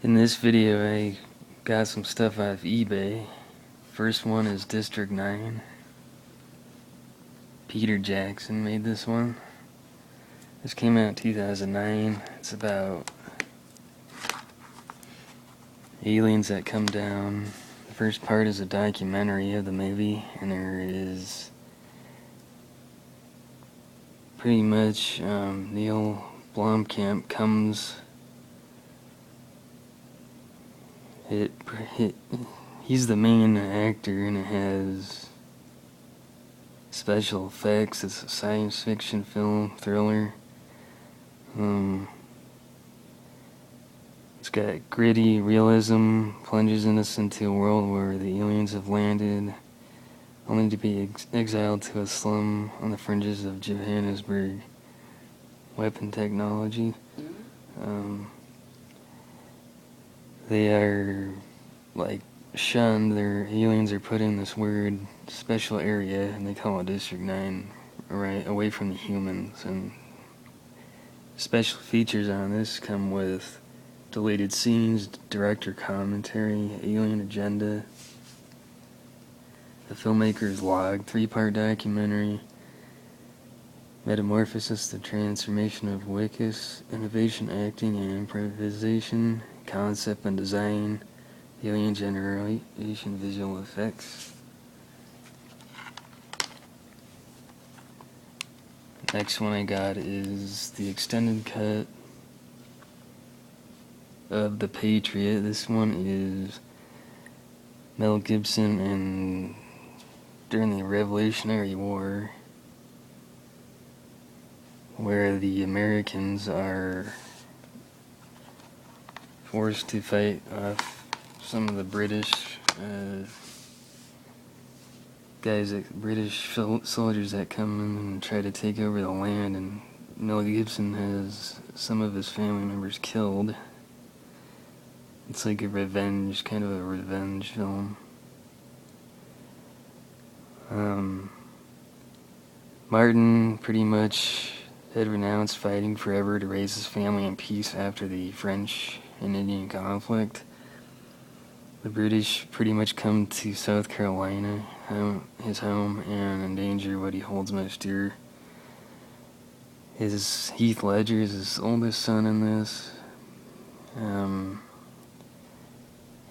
In this video, I got some stuff off eBay. First one is District 9. Peter Jackson made this one. This came out in 2009. It's about aliens that come down. The first part is a documentary of the movie, and there is pretty much Neil Blomkamp comes. He's the main actor, and it has special effects. It's a science fiction film thriller. It's got gritty realism, plunges us into a world where the aliens have landed, only to be exiled to a slum on the fringes of Johannesburg. Weapon technology. They are like shunned. Their aliens are put in this weird special area, and they call it District 9, right away from the humans. And special features on this come with deleted scenes, director commentary, alien agenda, the filmmaker's log, 3-part documentary, metamorphosis, the transformation of Wickus, innovation, acting, and improvisation, concept and design, alien generation, visual effects. Next one I got is the extended cut of The Patriot. This one is Mel Gibson and during the Revolutionary War, where the Americans are forced to fight off some of the British British soldiers that come in and try to take over the land, and Mel Gibson has some of his family members killed. It's like a revenge, kind of a revenge film. Martin pretty much had renounced fighting forever to raise his family in peace after the French and Indian conflict. The British pretty much come to South Carolina, his home, and endanger what he holds most dear. Heath Ledger is his oldest son in this.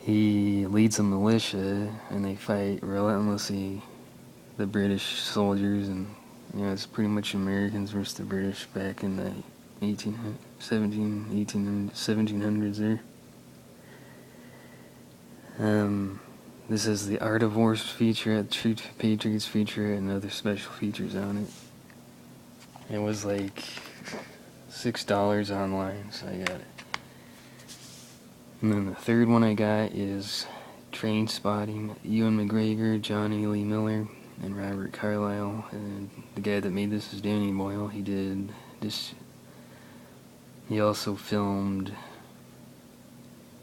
He leads a militia, and they fight relentlessly the British soldiers, and it's pretty much Americans versus the British back in the 1700s there. This is the Art of War featurette, True Patriots featurette, and other special features on it. It was like $6 online, so I got it. And then the third one I got is Trainspotting, Ewan McGregor, John A. Lee Miller, and Robert Carlyle. And the guy that made this is Danny Boyle. He did this. He also filmed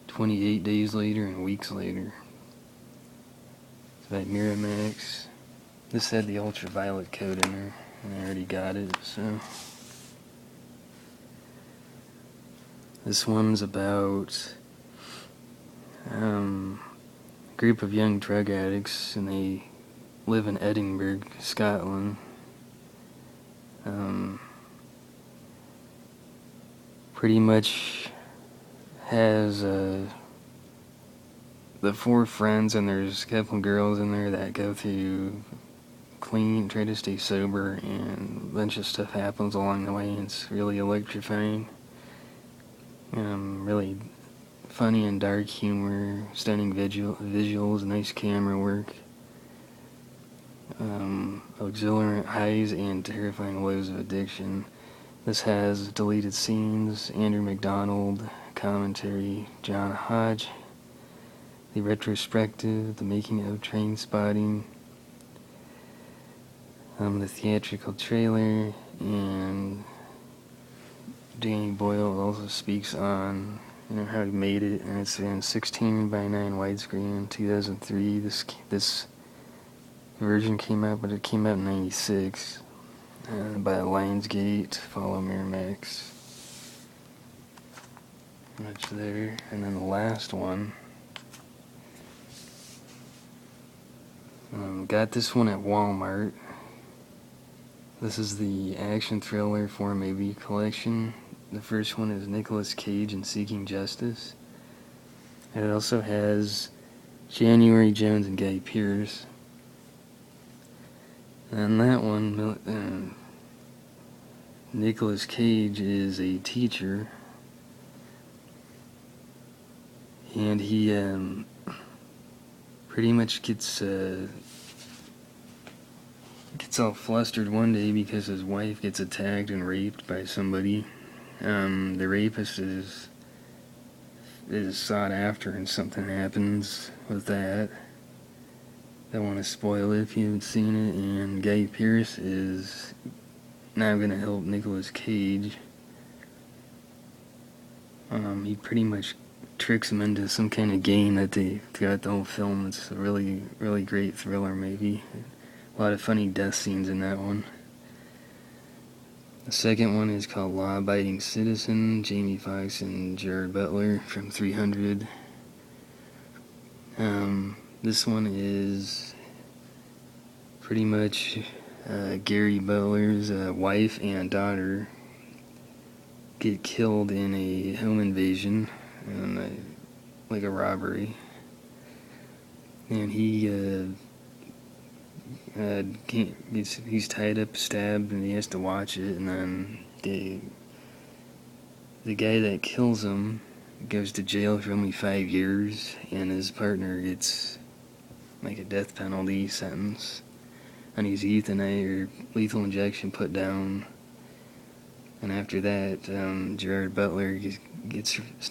28 Days Later and Weeks Later. It's by Miramax. This had the ultraviolet code in there, and I already got it, so. This one's about a group of young drug addicts, and they live in Edinburgh, Scotland. Pretty much has the 4 friends, and there's a couple girls in there that go through clean, try to stay sober, and a bunch of stuff happens along the way, and it's really electrifying. Really funny and dark humor, stunning visuals, nice camera work, exhilarant highs and terrifying lows of addiction. This has deleted scenes, Andrew McDonald, commentary, John Hodge, the retrospective, the making of Trainspotting, the theatrical trailer, and Danny Boyle also speaks on how he made it, and it's in 16:9 widescreen in 2003. This version came out, but it came out in '96 by Lionsgate, follow Miramax. much there. And then the last one, got this one at Walmart. This is the action thriller for Maybe collection. The first one is Nicolas Cage in Seeking Justice. And it also has January Jones and Guy Pearce. And that one, Nicolas Cage is a teacher. And he pretty much gets all flustered one day because his wife gets attacked and raped by somebody. The rapist is sought after, and something happens with that. I don't want to spoil it if you haven't seen it. And Guy Pearce is now going to help Nicolas Cage. He pretty much tricks him into some kind of game that throughout the whole film. It's a really, really great thriller, maybe. A lot of funny death scenes in that one. The second one is called Law Abiding Citizen, Jamie Foxx and Gerard Butler from 300. This one is pretty much Gary Butler's wife and daughter get killed in a home invasion, like a robbery. And he's tied up, stabbed, and he has to watch it. And then the guy that kills him goes to jail for only 5 years, and his partner gets like a death penalty sentence, and he's euthanized or lethal injection put down. And after that, Gerard Butler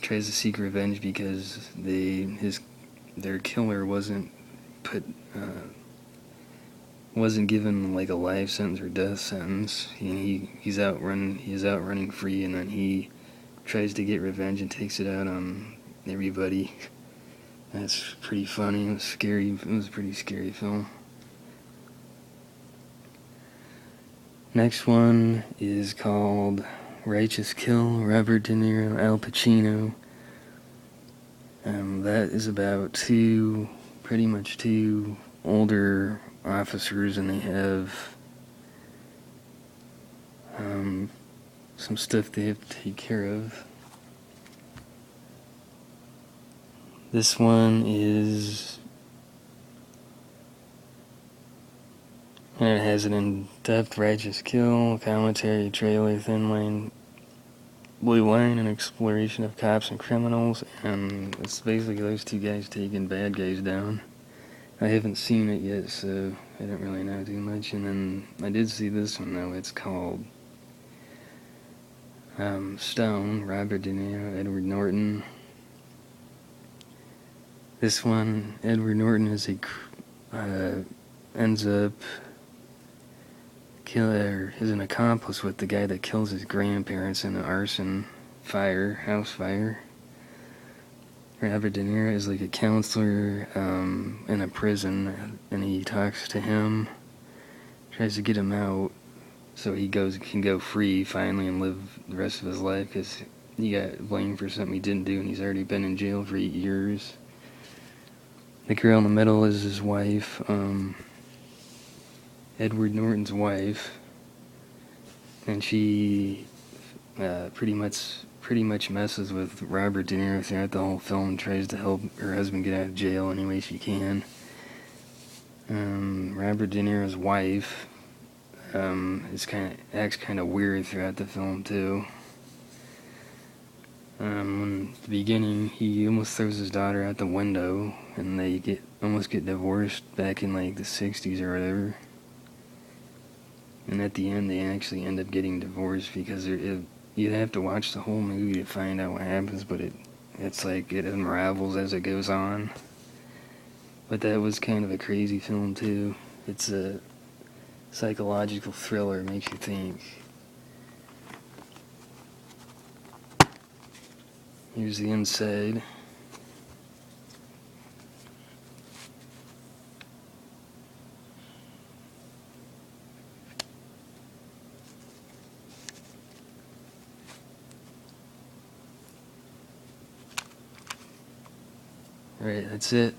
tries to seek revenge because their killer wasn't given like a life sentence or death sentence. He's out running free, and then he tries to get revenge and takes it out on everybody. That's pretty funny. It was scary. It was a pretty scary film. Next one is called Righteous Kill, Robert De Niro, Al Pacino. That is about pretty much two older officers, and they have some stuff they have to take care of. This one is, and it has an in-depth righteous kill, commentary, trailer, thin blue line, and exploration of cops and criminals, and it's basically those two guys taking bad guys down. I haven't seen it yet, so I don't really know too much. And then I did see this one, though. It's called Stone, Robert De Niro, Edward Norton. This one, Edward Norton is ends up is an accomplice with the guy that kills his grandparents in an house fire. Robert De Niro is like a counselor in a prison, and he talks to him, tries to get him out so he can go free finally and live the rest of his life, because he got blamed for something he didn't do, and he's already been in jail for 8 years. The girl in the middle is his wife, Edward Norton's wife, and she pretty much messes with Robert De Niro throughout the whole film, tries to help her husband get out of jail any way she can. Robert De Niro's wife acts kind of weird throughout the film too. In the beginning, he almost throws his daughter out the window, and they almost get divorced back in like the 60s or whatever. And at the end, they actually end up getting divorced because you'd have to watch the whole movie to find out what happens, but it's like it unravels as it goes on. But that was kind of a crazy film too. It's a psychological thriller, makes you think. Here's the inside. Alright, that's it.